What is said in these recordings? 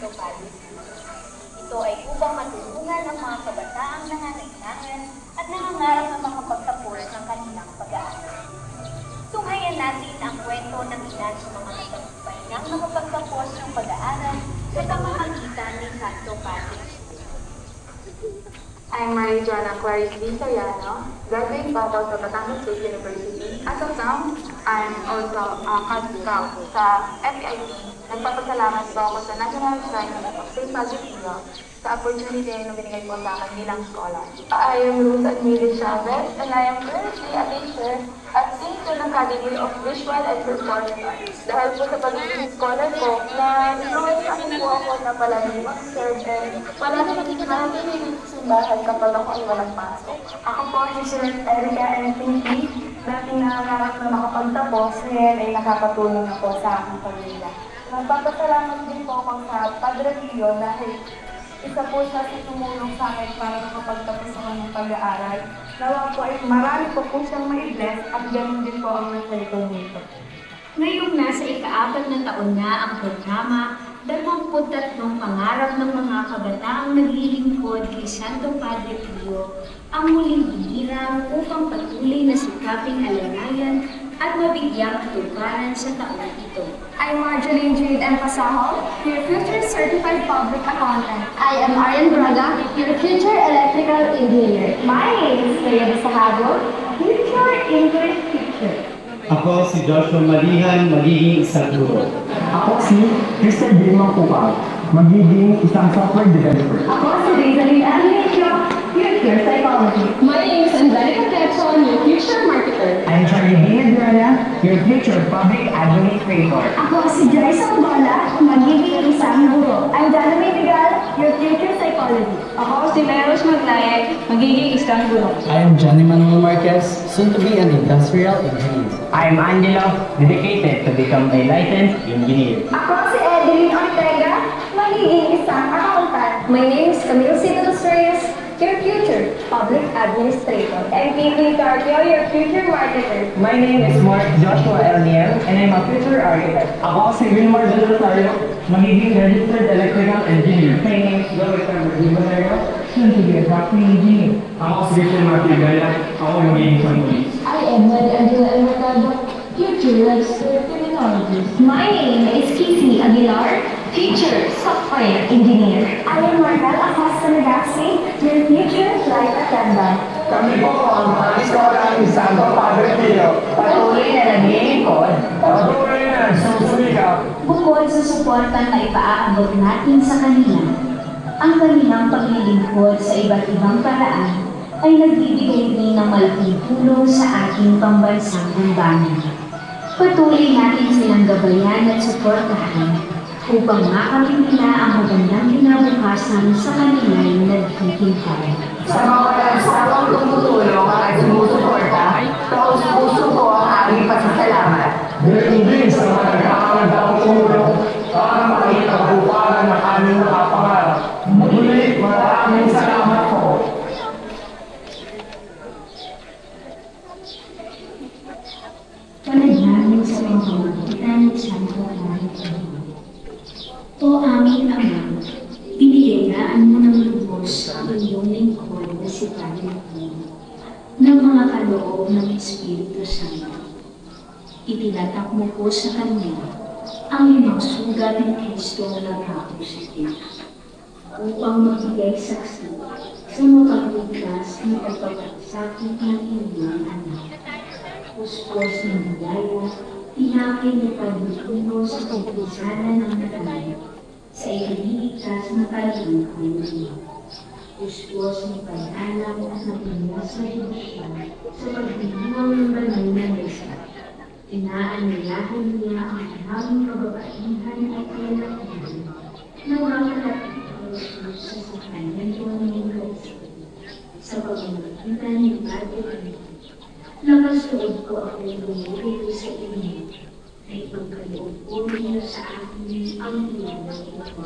Santo Padre Pio. Ito ay upang matulungan ang mga kabataang nangangailangan at nangangarap na makapagtapos ng kanilang pag-aaral. Tunghayan natin ang kwento ng ilan sa mga matagumpay nang nakapagtapos ng pag-aaral sa pamamagitan ni Santo Padre Pio. I'm Maria Joana Clarice D. Soriano, graduate pa ako sa Batangas State University. As of now, I'm also a Cub Scout sa FEIP. Nagpapasalamat po ako sa National Shrine of St. Padre Pio sa opportunity na binigay po sa akin bilang scholar. I am Ruth Amelia Chavez and I am currently a teacher at St. Academy of Visual and Performing Arts. Dahil po sa pagiging scholar ko, na-influence po ako na palagi mag-serve and palagi manatili sa simbahan kapag ako ay walang pasok. Ako po si Sherette Erica and Pinky. Dating nangangarap na makapagtapos, ngayon ay nakakatulong na po sa aking pamilya. Nagpapasalamat din po ako sa Padre Pio dahil isa po siya sa tumulong sa akin para makapagtapos ako ng pag-aaral. Nawa po ay marami po siyang ma-bless at ganun din po ang nasa likod nito. Ngayong nasa ika-4 na taon na ang programa, 23 pangarap ng mga kabataang naglilingkod kay Santo Padre Pio ang muling hinirang upang patuloy na sikaping alalayan at mabigyang katuparan sa taon ito. I'm Marjorie Jade M. Pasaho, your future certified public accountant. I am Arian Braga, your future electrical engineer. My name is Maria Sahado, future English teacher. Ako si Joshua Malihan, magiging isang guro. Ako si Christian Dilma Pupal, magiging isang software developer. Ako si Rizalyn Anelicio, future psychology. My name is Angelica Quezon, your future marketer. I'm Charlie Adriana, your future public administrator. Ako si Joyce Angola, magiging isang guro. I'm Janame Miguel, your future psychology. Ako si Meros Maglaye, magiging isang guro. I am Johnny Manuel Marquez, soon to be an industrial engineer. I am Angelo, dedicated to become a licensed engineer. Ako si Edeline Ortega, magiging isang accountant. My name is Camille Cito Dos Reyes, your future public administrator. And Kiki Carpio, your future marketer. My name is Mark Joshua Elniel, and I'm a future architect. Ako si Wilmar Del Rosario, magiging registered electrical engineer. My name is Joey Carvalho, soon to be a factory engineer. Ako si Christian Martin Gaya, ako magiging isang police. I am Maria Angela El Mercado, future registered criminologist. My name is Kiki Aguilar, future software engineer. I am Marnal Acosta Nagasi, your future flight attendant. Kami po ang mga iskola ng Santo Padre Pio. Patuloy na naglilingkod, patuloy na nagsusumikap. Bukod sa suportang na ipaaabot natin sa kanila, ang kanilang paglilingkod sa iba't ibang paraan ay nagbibigay din ng malaking tulong sa ating pambansang libangan. Patuloy natin silang gabayan at suportahan upang makamit nila ang magandang kinabukasan sa kanilang naghihintay. Sa mga nagsawang tumutulong at sumusuporta, taos-puso ko ang aming pasasalamat. Ganun din sa mga nagkakagandang tumulong para makita ang buwanan ng aming mga pangarap. Muli, maraming salamat po. Panalangin sa pamamagitan ng Santo Padre Pio. O aming Ama, biniyayaan mo ng lubos ang iyong lingkod na si Padre Pio ng mga kaloob ng Espiritu Santo. Itinatak mo po sa kanya ang limang sugat ng Kristo na nagkakosite upang magbigay saksi sa mapagligtas ng pagpapasakit ng iyong anak. Puspos ng biyaya, tinakin ni pagbutuno sa pagkisana ng natin sa ikaliligtas na kalingkuhan niya. Puspos ng pag-alam at napinya sa Diyos sa pagbibuwang ng banal na mesa. Inaanyayahan niya ang maraming kababaihan at kailangan na makalapit ang Jesus sa sakramento ng Kristo sa pamamagitan ng Padre Pio. Nakasuod ko ako bumili sa inyo ay pagkaloob po niyo sa akin ang iyong ito.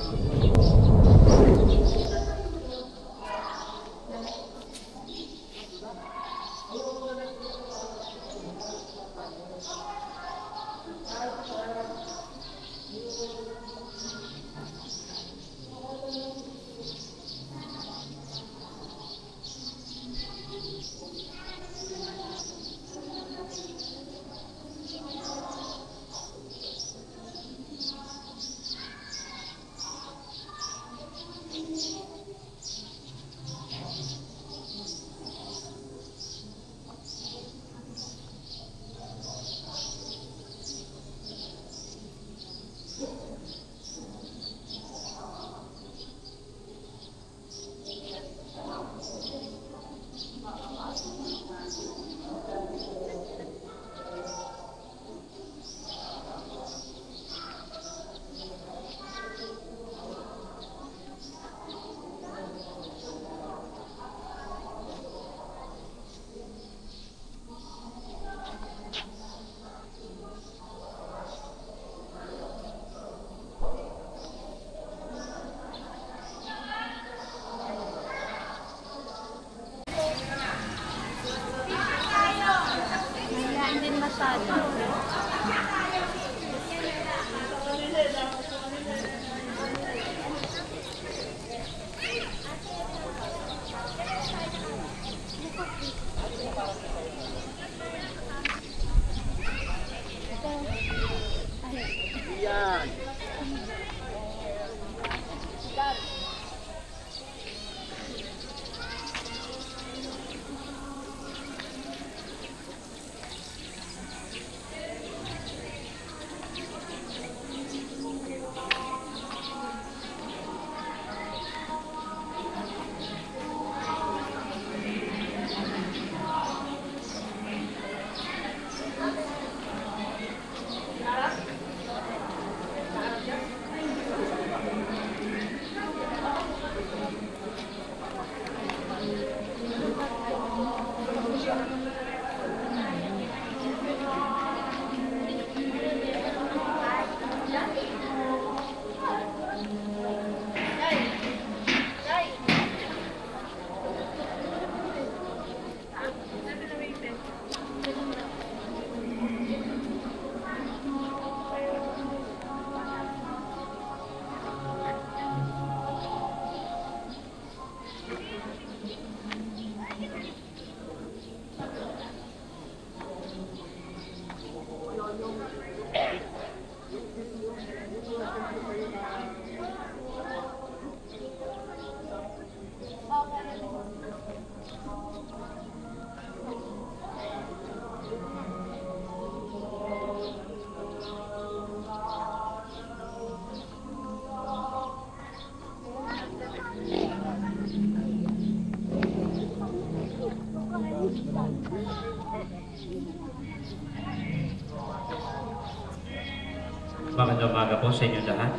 Magandang umaga po sa inyo lahat.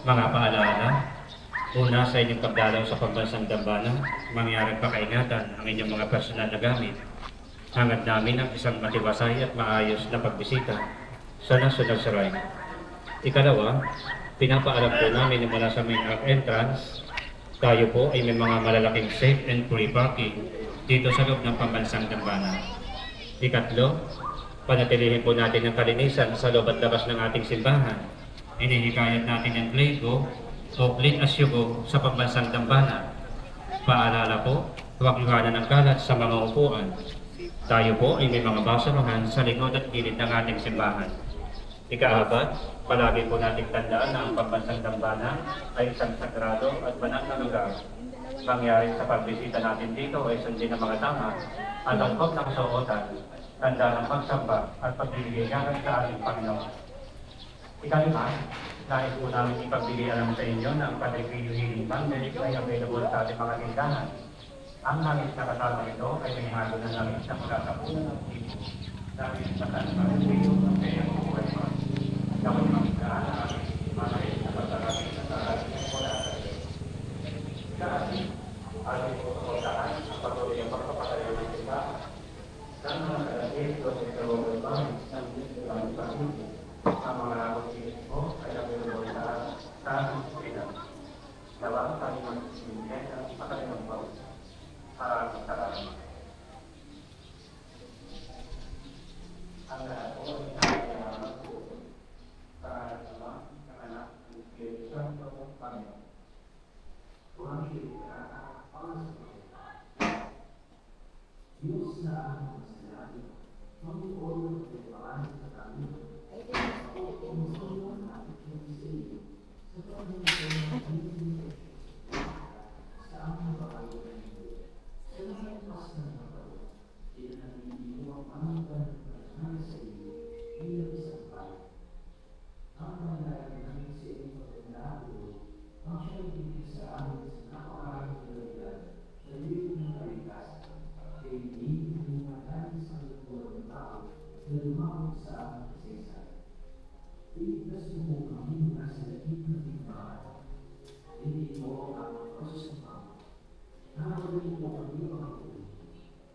Mga paalala, una sa inyong pagdalaw sa pambansang dambana, mangyaring pakaingatan ang inyong mga personal na gamit. Hangad namin ang isang matiwasay at maayos na pagbisita sa National Shrine. Ikalawa, pinapaalam po namin na mula sa main entrance, tayo po ay may mga malalaking safe and free parking dito sa loob ng pambansang dambana. Ikatlo, panatilihin po natin ang kalinisan sa loob at labas ng ating simbahan. Inihikayat natin ang play go o clean as you go sa pambansang dambana. Paalala po, huwag iwanan ang kalat sa mga upuan. Tayo po ay may mga basurahan sa likod at gilid ng ating simbahan. Ika-apat, palagi po nating tandaan na ang pambansang dambana ay isang sagrado at banal na lugar. Mangyari sa pagbisita natin dito ay sundin ang mga tama at angkop ng suotan, tanda ng pagsamba at pagbibigyan sa ating Panginoon. Ikalima, nais po namin ipagbigay alam sa inyo na ang Patricio Healing Bundle ay available sa ating mga tindahan. Ang langis na kasama ito ay may halo na langis na magkakapunan ng tipo. Dahil sa Patricio ng Payang Buhay pa, dapat magkaan ang ating langis na pagkakasin sa ating mula sa iyo. Kasi, ating pupuntahan ang patuloy ang pagpapatayo ng tindahan. Dan mga kalagay ko sa kalawang bahay ng ilang pagkakutin. Ang mga lakot ko ay available sa ating sila. Dapat tayo magsisimilyan ang pagkakalimang bawas. Maraming salamat. Ang lahat po ay nakakalaman ko sa alam ng anak ng Espiritu Santo ng Panginoon. Tuhan kita ang Diyos na ang masalabi, mag-uulog ng paan sa kami. Kung sino ang aking sa'yo, sa pagkakas ng pagkakas sa aming pagkakas sa lahat ng mga hindi mo ang pagkakas sa iyo, bilang isang bahay. Ang mangyayari namin sa iyong pagkakas, ang siya'y bigay sa amin sa napakaraming kalagyan sa iyong ng kalikasan. Kaya hindi lumatay sa likuran ng tao na lumawag sa aming kasaysayan. Iligtas mo kami mula sa lakit na tingbahan. Hindi mo ang kasusama. Nakakagaling mo kami mga kulit.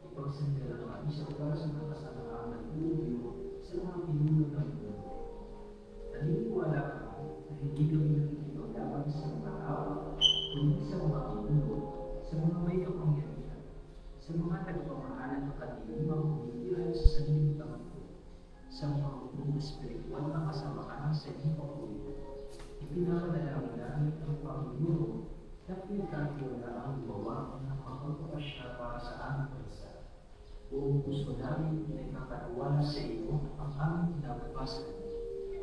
Ipagsandala kami sa oras ng kasamaan ng Pulyo sa mga pinuno ng mundo. Naniniwala kami na hindi kami nakikipaglaban sa mga tao, kundi sa mga pinuno, sa mga may kapangyarihan, sa mga nagpamahalan ng kadiliman humihiran sa sariling pangako, sa mga upong espiritual na kasamaan sa inyong pagkulit. Ipinakadalangin namin ang Panginoon na pinagkatiwala ang gawa ng pagpapasya para sa aming bansa. Buong puso namin na ikakatiwala sa iyo ang aming kinabukasan.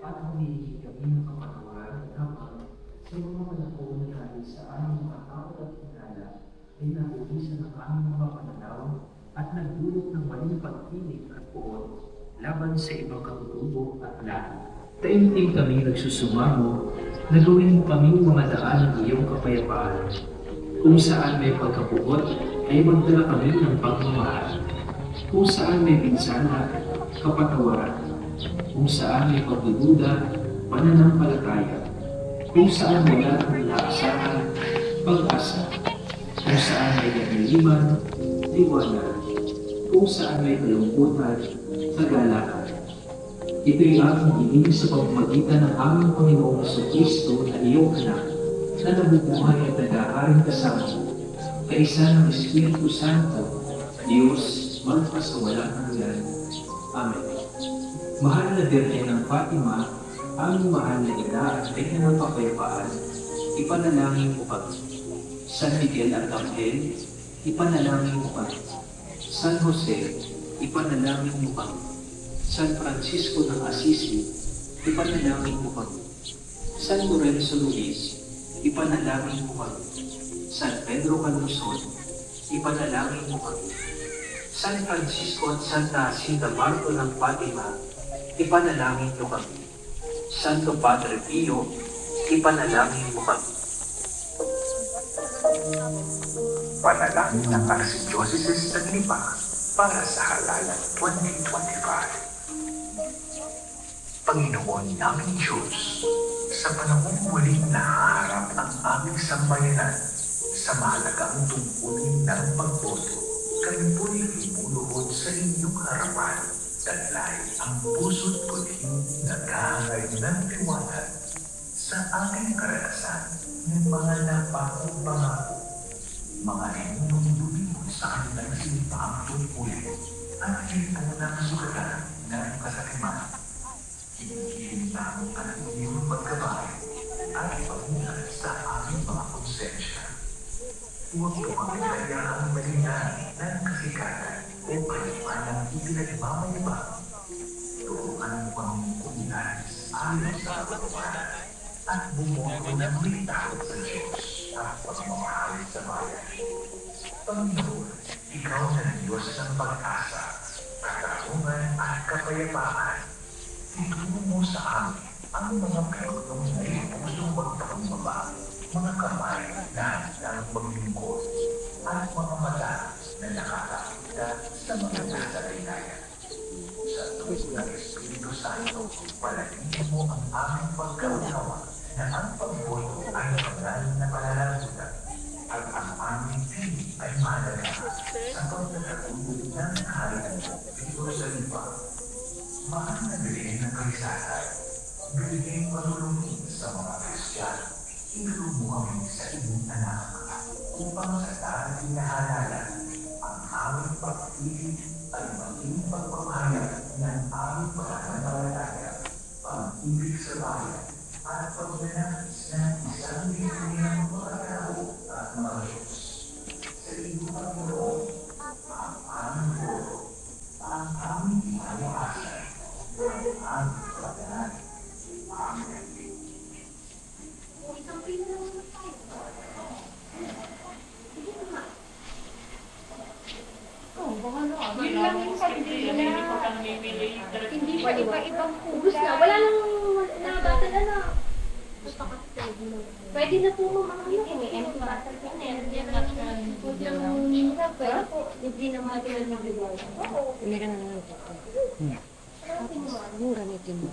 at humihingi kami ng kapatawaran habang sa mga panahon na dahil sa aming mga takot at hinala ay nabubusan ang aming mga pananaw at nagdulot ng maling pagpilit at puot laban sa ibang katutubo at lahi. Taimtim kami nagsusumamo na gawin mo kaming mga daan ng iyong kapayapaan. Kung saan may pagkapuot ay magdala kami ng pagmamahal. Kung saan may pinsala, kapatawaran. Kung saan may pagdududa, pananampalataya. Kung saan wala ang inaasahan, pag-asa. Kung saan may kadiliman, liwanag. Kung saan may kalungkutan, kagalakan. Ito'y aking hiling sa pamamagitan ng aming Panginoong Jesucristo na iyong anak, na nabubuhay at nag-aaring kasama mo, kaisa ng Espiritu Santo, Diyos, magpasawalang hanggan. Amen. Mahal na Birhen ng Fatima, aming mahal na ina at Reyna ng Kapayapaan, ipanalangin mo kami. San Miguel Arcangel, ipanalangin mo kami. San Jose, ipanalangin mo kami. San Francisco ng Assisi, ipanalangin mo kami. San Lorenzo Luis, ipanalangin mo kami. San Pedro Calungsod, ipanalangin mo kami. San Francisco at Santa Jacinta Marco ng Fatima, ipanalangin mo kami. Santo Padre Pio, ipanalangin mo kami. Panalangin ng Archdiocese ng Lipa para sa halalan 2025. Panginoon naming Diyos, sa panahong muling nahaharap ang aming sambayanan sa mahalagang tungkulin ng pagboto, kami po'y lumuluhod sa inyong harapan, dahil ang puso't kuting naghahangad ng liwanag sa aming karanasan ng mga napakong pangako, mga inyong lumilod sa kanilang sinipaang tungkulin at ito ng sugatan ng kasakiman. Hinihinta ang inyong pagkabahay at pamunan sa aming mga konsensya. Huwag po kami kayahang malingan ng kasikatan o kalimanang ipinagmamayabang. Turuan mo kami kumilalis ayon sa katuwanan at bumoto ng may takot sa Diyos at pagmamahal sa bayan. Panginoon, ikaw na Diyos ng pag-asa, katarungan at kapayapaan. Ituro mo sa amin ang mga pilotong may pusong magpakumbaba, mga kamay na handang maglingkod, at mga mata na nakakakita sa mga nasa rinaya. Sa tulong ng Espiritu Santo, palagin mo ang aming pagkaunawa na ang pagboto ay banal na pananagutan at ang aming pili ay mahalaga sa pagkakatulog ng kaharian mo dito sa lipa. Mahal na bilhin ng kalisasan, bilhin panulungin sa mga Kristiyano. Inulog mo kami sa iyong anak upang sa darating na halalan, ang aming pagpili ay maging pagpapahayag ng aming pananampalataya, pag-ibig sa bayan, at pagdanais ng isang lipunan mga tao at mga Diyos. Sa iyong Panginoon, ang aming boto, ang aming pinawasan, ang aming pagdanais. Amen. Yun lang yung pagdili na hindi pa iba-ibang ubus na. Wala nang nabata na. Pwede na po mga yun. May empty bottle pa na. Hindi naman yun nabigay. Meron na lang ito. Yung gamitin mo.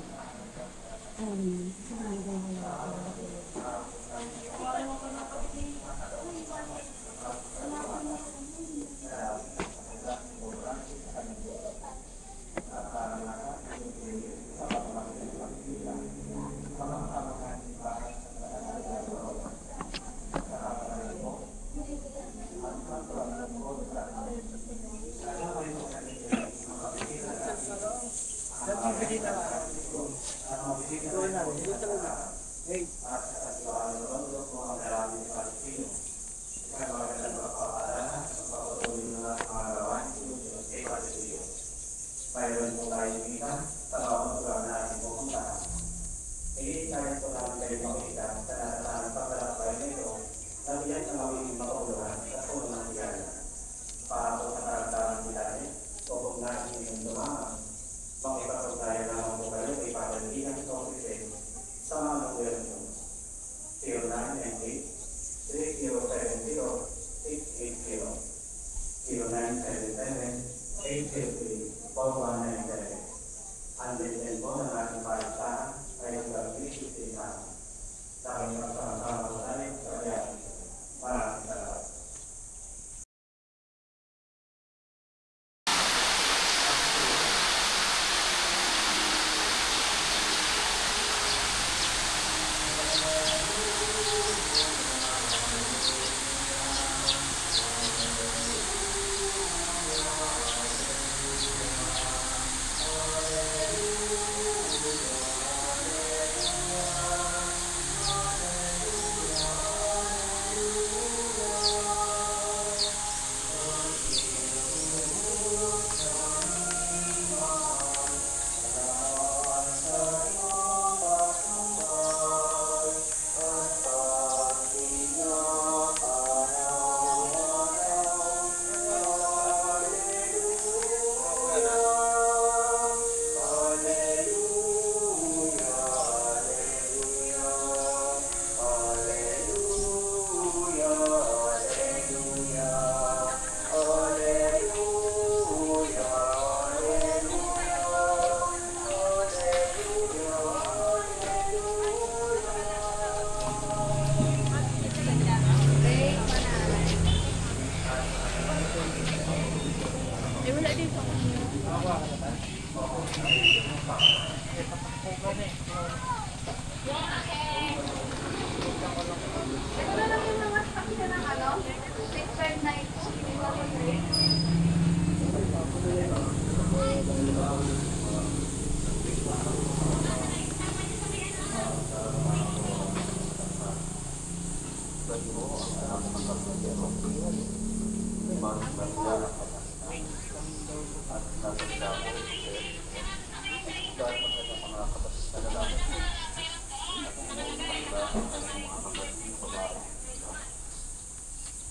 nais ko namin kayo makita sa natatanging paglalakbay nito na biyak na magiging makabuluhan at puno ng higala. Para po sa karamdaman nila o kung nais inyong dumamang, makipagpagdaya naman po kayo kay Pagalihan sa office sa mga numbero nyo. 0998 3070 680 0977 853 4197. Ang din po ng ating palitan ay hanggang 350 na. Dahil magsama-sama po tayo sa biyahe. Maraming salamat.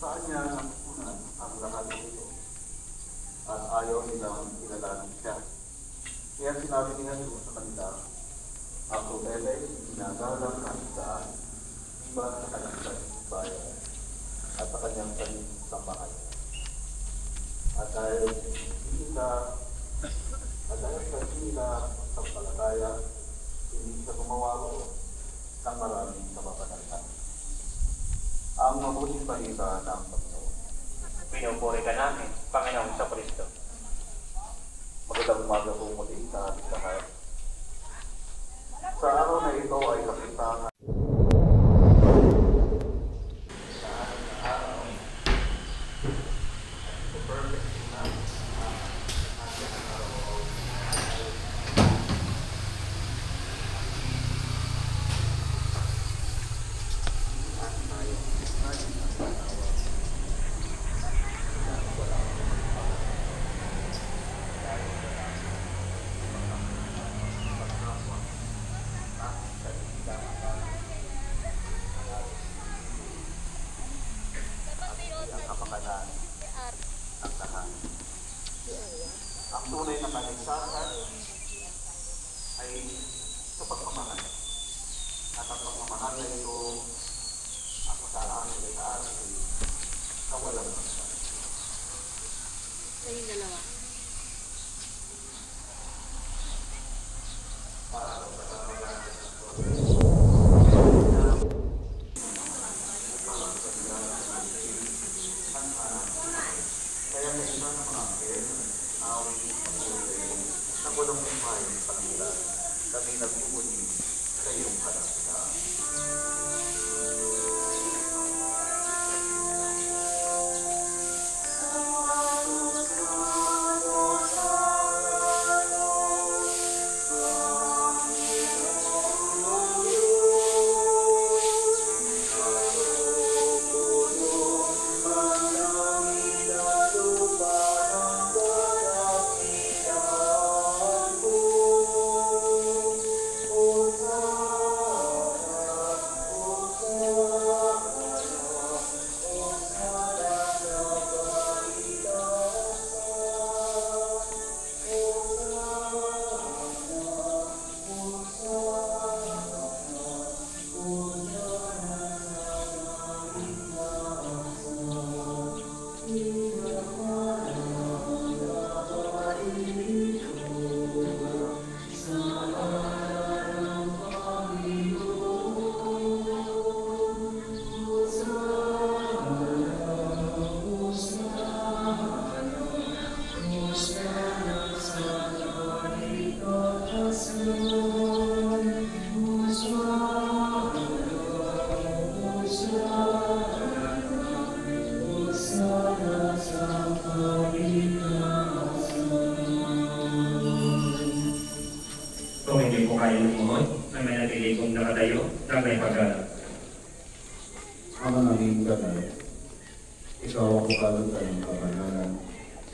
Saan niya napupunan ang lahat nito? At ayaw nilang ilalanin siya. Kaya sinabi ni Jesus sa kanila, ako ay ginagalang kahit saan, iba sa kanyang bayan at sa kanyang sambahan. At dahil sa sila sa palataya, hindi siya gumawa ko ng maraming kapapanalhan. Ang mabuting balita ng Panginoon. Pinupuri ka namin, Panginoon sa Kristo. Magandang umaga po muli sa ating lahat. Sa araw na ito ay kapitangan ang tunay na kaligtasan ay sa pagmamahal. At ang pagmamahal na ito, ang kasalanan ay taasay sa walang hanggan. Sa yung dalawa. Para sa pagmamahal kaya sa isa ng mga angel, awit ng walang kumain sa kanila, kami nagmumuli sa iyong kalangitan. Kung hindi ko kaya lumuhod, ay may natili kong nakatayo na may paggalap. Ang naging ganay, ikaw ang kukalagtan ng kabanalan.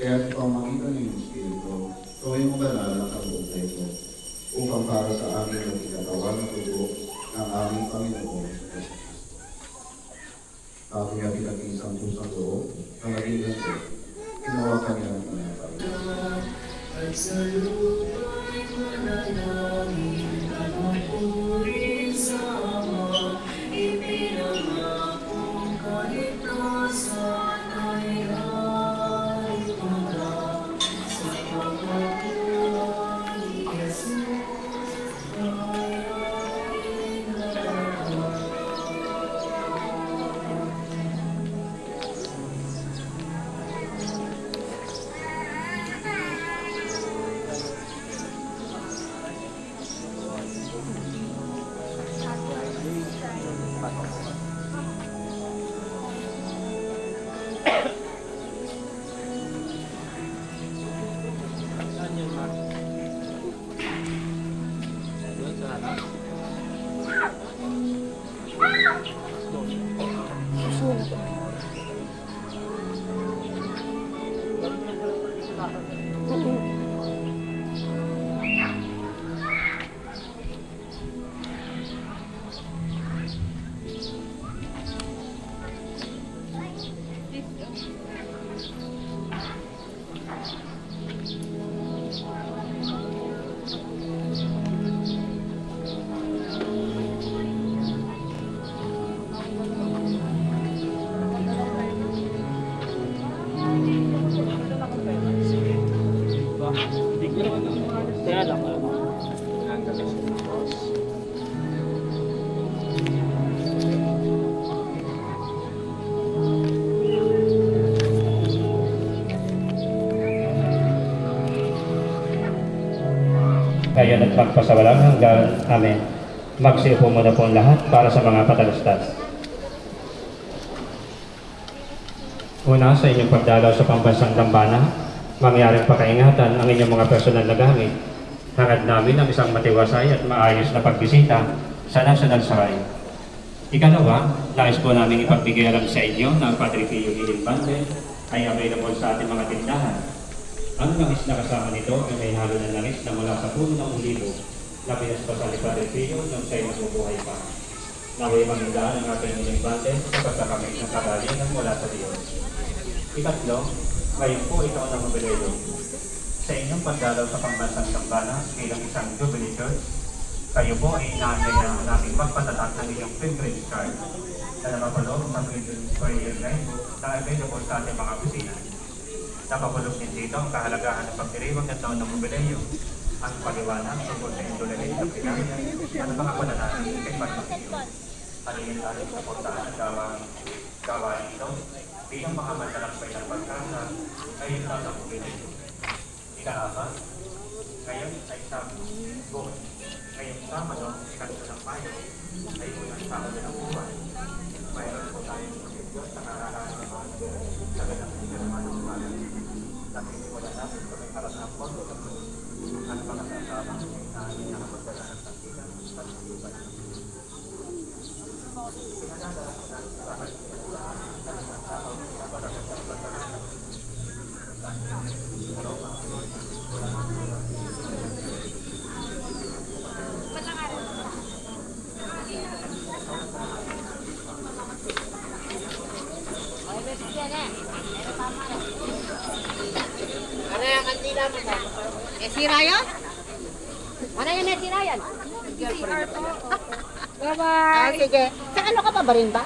Kaya sa pamagitan ng Espiritu, gawin mo banal ang kabuhay ko, upang para sa amin ang ikatawa ng tubo ng aming Panginoon Kristo. Aking at pinag-isang pusang loob na naging ganito, ginawa ka niya ng pinapay. At sa lupa'y manalangin at magpurin sa Ama, ipinangakong kaligtasan ay halimuda sa pagkakulang ni Jesus ay aking nalaman. Ngayon at magpasawalang hanggan. Amen. Magsiupo muna po ang lahat para sa mga patalastas. Una, sa inyong pagdalaw sa pambansang dambana, mangyaring pakaingatan ang inyong mga personal na gamit. Hangad namin ang isang matiwasay at maayos na pagbisita sa National Shrine. Ikalawa, nais po namin ipagbigay alam sa inyo na ang Padre Pio Ilimbante ay available sa ating mga tindahan. Ang langis na kasama nito ay may halo ng langis na mula sa puno ng ulibo na pinaspasal ni Padre Pio nung siya'y nabubuhay pa. Naway magandaan ang ating Ilimbante sa pagkakamit ng kagalingan mula sa Diyos. Ikatlo, ngayon po ikaw na mabelelo. Sa inyong pagdalaw sa pambansang dambana bilang isang Jubilee Church, kayo po ay inaantay na namin magpatatak ng inyong pilgrimage card na napapaloob sa Pilgrimage Prayer Line na available sa ating mga opisina. Napapaloob din dito ang kahalagahan ng pagdiriwang ng taon ng jubileo, ang paliwanag tungkol sa indulelay ng pinangyay at mga pananalig kay Pagpapilyo. Halingin natin sa portahan ng gawain ito bilang mga matalakbay ng pagkasa ay ito ang jubileo. Ika-apat, ngayon ay Sabado. Ngayong Sabado, ikanto ng Mayo, ay unang Sabado ng buwan. Mayroon po tayong Diyos na nararahan ng mga sa ganang hindi naman ng umaga. Nakikimula natin sa may harap ng pondo at mga kasama na nakapagdala ng santigan at iuban. Pinadadala ko na sa bakit ng mga tao na pagkakasang pagkakasang Ano yung kantina mo ba? Si Ryan? Ano yung si Ryan? Bye-bye! Sige. Sa ano ka pa ba rin ba?